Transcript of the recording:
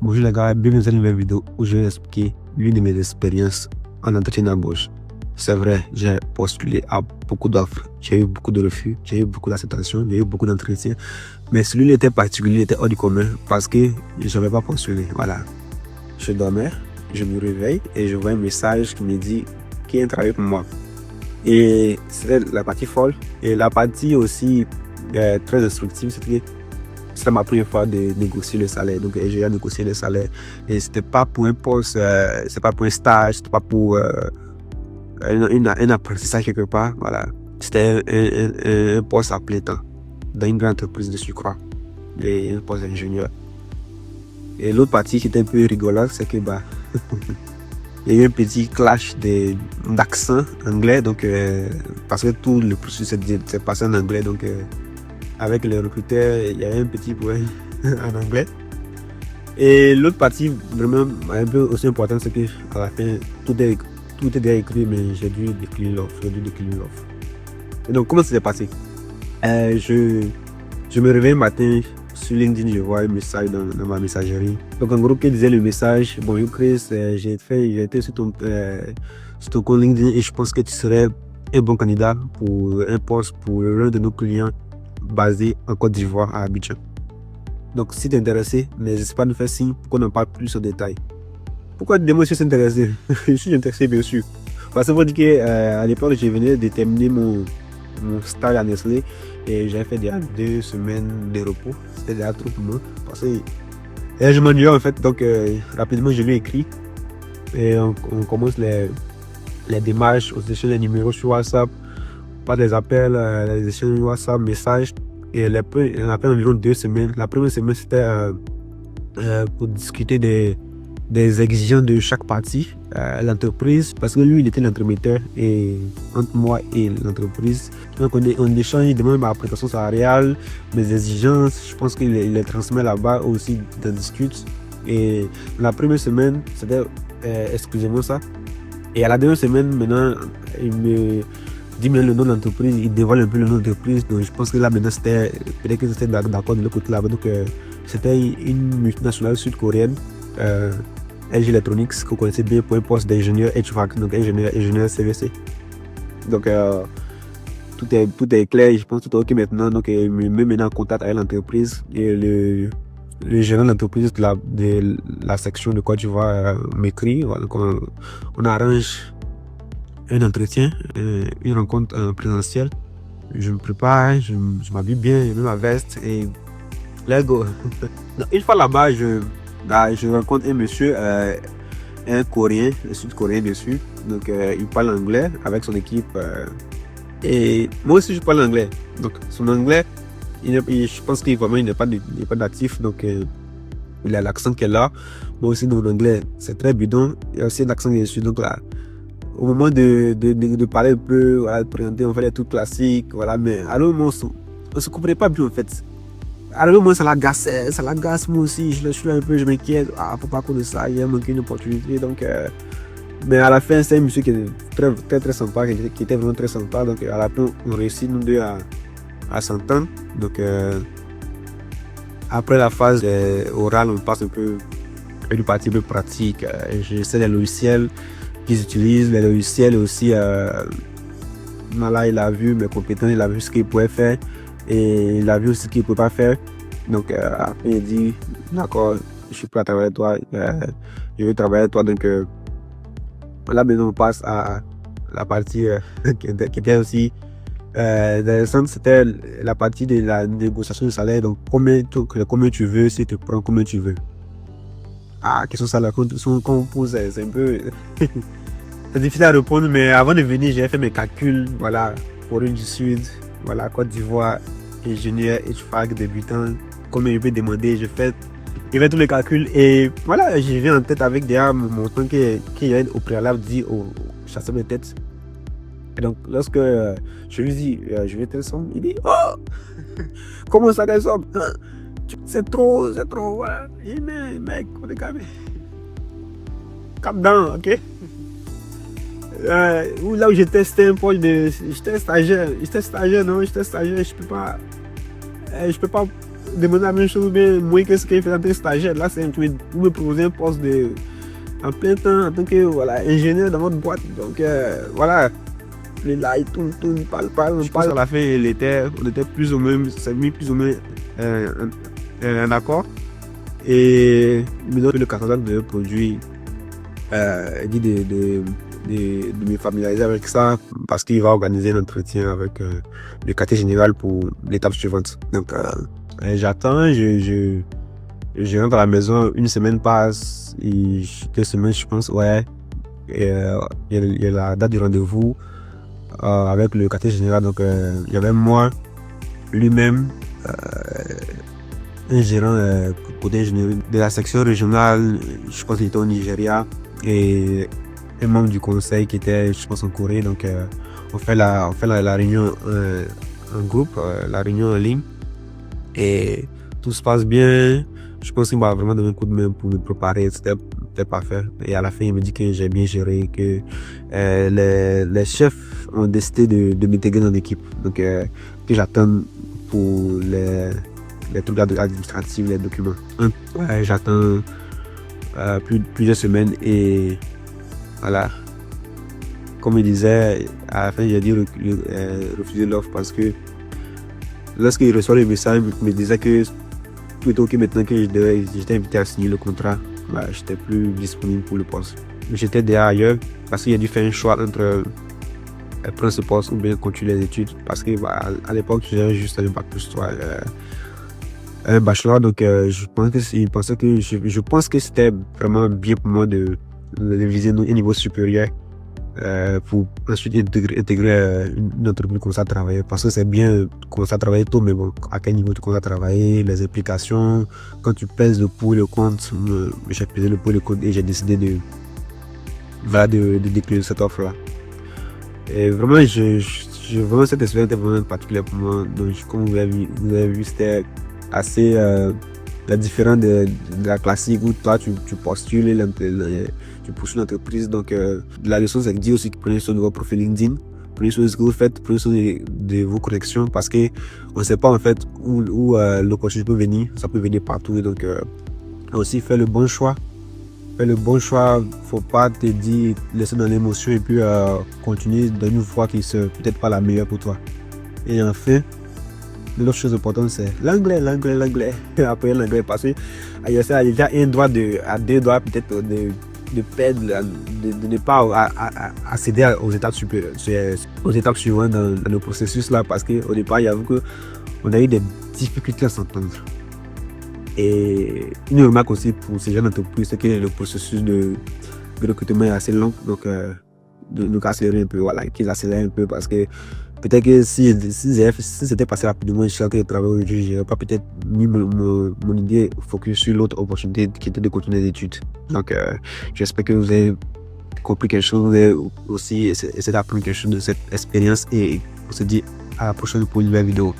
Bonjour les gars, bienvenue dans une nouvelle vidéo où je vais expliquer l'une de mes expériences en entretien d'embauche. C'est vrai, j'ai postulé à beaucoup d'offres, j'ai eu beaucoup de refus, j'ai eu beaucoup d'acceptations, j'ai eu beaucoup d'entretiens, mais celui-là était particulier, il était hors du commun parce que je n'avais pas postulé. Voilà. Je dormais, je me réveille et je vois un message qui me dit qu'il y a un travail pour moi. Et c'était la partie folle. Et la partie aussi très instructive, c'était ma première fois de négocier le salaire. Donc j'ai négocié le salaire. Et c'était pas pour un poste, c'était pas pour un stage, c'était pas pour un apprentissage quelque part. Voilà. C'était un poste à plein temps dans une grande entreprise de surcroît. Et un poste d'ingénieur. Et l'autre partie qui était un peu rigolote, c'est que il y a eu un petit clash d'accent anglais, donc parce que tout le processus s'est passé en anglais, donc avec les recruteurs, il y a eu un petit problème en anglais. Et l'autre partie vraiment un peu aussi importante, c'est que à la fin, tout est déjà écrit, mais j'ai dû décliner l'offre. Et donc comment ça s'est passé? Je me réveille un matin. Sur LinkedIn, je vois un message dans ma messagerie. Donc, en gros, qui disait le message: bonjour Chris, j'ai été sur ton compte LinkedIn et je pense que tu serais un bon candidat pour un poste pour l'un de nos clients basé en Côte d'Ivoire, à Abidjan. Donc, si tu es intéressé, n'hésite pas à nous faire signe pour qu'on en parle plus en détail. Pourquoi dis-moi si tu es intéressé? Je suis intéressé, bien sûr. Parce que vous dire qu'à l'époque, je venais de terminer mon stage à Nestlé et j'ai fait déjà 2 semaines de repos. C'était déjà trop pour moi parce que je m'ennuyais en fait. Donc rapidement je lui ai écrit et on commence les démarches, aux échanges des numéros sur WhatsApp, pas des appels, les échanges WhatsApp, messages. Et on a fait environ 2 semaines. La première semaine c'était pour discuter des exigences de chaque partie, l'entreprise, parce que lui il était l'intermédiaire et entre moi et l'entreprise. Donc on échange, il demande ma prétention salariale, mes exigences, je pense qu'il les transmet là-bas aussi, on discute. Et la première semaine c'était excusez-moi ça, et à la deuxième semaine maintenant il me dit maintenant le nom de l'entreprise, il dévoile un peu le nom de l'entreprise. Donc je pense que là maintenant c'était peut-être que c'était d'accord de l'autre côté là-bas. Donc c'était une multinationale sud-coréenne, LG Electronics, que vous connaissez bien, pour un poste d'ingénieur HVAC, donc ingénieur CVC. Donc tout est clair, je pense que tout est ok maintenant. Donc il me met maintenant en contact avec l'entreprise et le gérant de l'entreprise de la section de Côte d'Ivoire m'écrit. Voilà, donc on arrange un entretien, une rencontre en présentiel. Je me prépare, je m'habille bien, je mets ma veste et let's go. Une fois là-bas, je rencontre un monsieur, un Coréen, un Sud-Coréen bien sûr. Donc il parle anglais avec son équipe. Et moi aussi je parle anglais. Donc son anglais, je pense qu'il n'est pas natif. Donc il a l'accent qui est là. Moi aussi mon anglais c'est très bidon. Il y a aussi un accent dessus. Donc là, au moment de parler un peu, voilà, de présenter, on fait des trucs classiques. Voilà, mais alors on se comprenait pas bien en fait. Alors moi ça l'agace moi aussi, je suis un peu, je m'inquiète, faut pas cause de ça, il a manqué une opportunité. Donc mais à la fin c'est un monsieur qui était très sympa, qui était vraiment très sympa. Donc à la fin on réussit nous deux à s'entendre. Donc après la phase orale, on passe un peu une partie un peu pratique. Je sais les logiciels qu'ils utilisent, les logiciels aussi. Là il a vu mes compétences, il a vu ce qu'il pouvait faire. Et il a vu aussi ce qu'il ne peut pas faire. Donc après il dit d'accord, je suis prêt à travailler avec toi, je veux travailler avec toi. Donc là maintenant on passe à la partie qui était aussi intéressante. C'était la partie de la négociation du salaire. Donc combien tu veux, si tu prends combien tu veux. Question salaire qu'on pose, c'est un peu c'est difficile à répondre, mais avant de venir j'ai fait mes calculs. Voilà, Corée du Sud, voilà, Côte d'Ivoire, ingénieur HVAC débutant, combien je peux demander, je fais tous les calculs et voilà, je viens en tête avec déjà mon montant qui est au préalable dit au chasseur de tête. Et donc lorsque je lui dis je vais telle somme, il dit oh comment ça telle somme, c'est trop voilà. Et mais mec, on est calme down, ok. Là où j'étais, c'était un poste j'étais stagiaire, non, je peux pas demander la même chose, bien moins que ce qu'il fait en tant que stagiaire. Là, c'est pour me proposer un poste en plein temps en tant que voilà, ingénieur dans votre boîte. Donc voilà, là, il tourne, parle. Je pense qu'à la fin, on était plus ou moins, c'est mis plus ou moins un accord. Et maintenant, le catalogue de produits, dit de me familiariser avec ça parce qu'il va organiser un entretien avec le quartier général pour l'étape suivante. Donc, j'attends, je rentre à la maison, une semaine passe, et 2 semaines, je pense, ouais. Et il y a la date du rendez-vous avec le quartier général. Donc, il y avait moi, lui-même, un gérant côté ingénierie de la section régionale, je pense qu'il était au Nigeria, et un membre du conseil qui était, je pense, en Corée. Donc, on fait la réunion en groupe, la réunion en ligne, et tout se passe bien. Je pense qu'il m'a vraiment donné un coup de main pour me préparer. C'était parfait. Et à la fin, il me dit que j'ai bien géré, que les chefs ont décidé de m'intégrer dans l'équipe. Donc, que j'attends pour les trucs administratifs, les documents. Ouais, j'attends plusieurs semaines et voilà. Comme il disait, à la fin, j'ai dit refuser l'offre parce que lorsqu'il reçoit le message, il me disait que plutôt que maintenant que j'étais invité à signer le contrat, bah, j'étais plus disponible pour le poste. J'étais déjà ailleurs parce qu'il a dû faire un choix entre prendre ce poste ou bien continuer les études parce que bah, à l'époque, j'avais juste un bac plus 3, un bachelor. Donc, je pense que c'était vraiment bien pour moi de viser un niveau supérieur. Pour ensuite intégrer une entreprise, commencer à travailler, parce que c'est bien de commencer à travailler tôt, mais bon, à quel niveau tu commences à travailler, les implications, quand tu pèses le pour et le contre. J'ai pesé le pour et le contre et j'ai décidé de décliner cette offre là. Et vraiment, vraiment cette expérience était vraiment particulière pour moi. Donc, comme vous avez vu, c'était assez différent de la classique où toi tu postules, tu pousses l'entreprise. Donc la leçon, c'est que dit aussi que prenez soin de votre profil LinkedIn, prenez soin de ce que vous faites, prenez soin de vos connexions, parce que on ne sait pas en fait où l'opportunité peut venir. Ça peut venir partout. Et donc aussi faire le bon choix. Faut pas te dire laisser dans l'émotion et puis continuer dans une voie qui n'est peut-être pas la meilleure pour toi. Et enfin, l'autre chose importante, c'est l'anglais. Après l'anglais, parce que il y a déjà à deux doigts peut-être de perdre, de ne pas accéder aux étapes suivantes dans le processus là, parce qu'au départ, il y avait qu'on a eu des difficultés à s'entendre. Et une remarque aussi pour ces jeunes entreprises, c'est que le processus de recrutement est assez long. Donc, nous accélérer un peu, voilà, qu'ils accélèrent un peu, parce que peut-être que si c'était passé rapidement, je sais que le travail aujourd'hui, je n'aurais pas peut-être mis mon idée focus sur l'autre opportunité qui était de continuer les études. Donc, j'espère que vous avez compris quelque chose, vous avez aussi essayé d'apprendre quelque chose de cette expérience, et on se dit à la prochaine pour une nouvelle vidéo.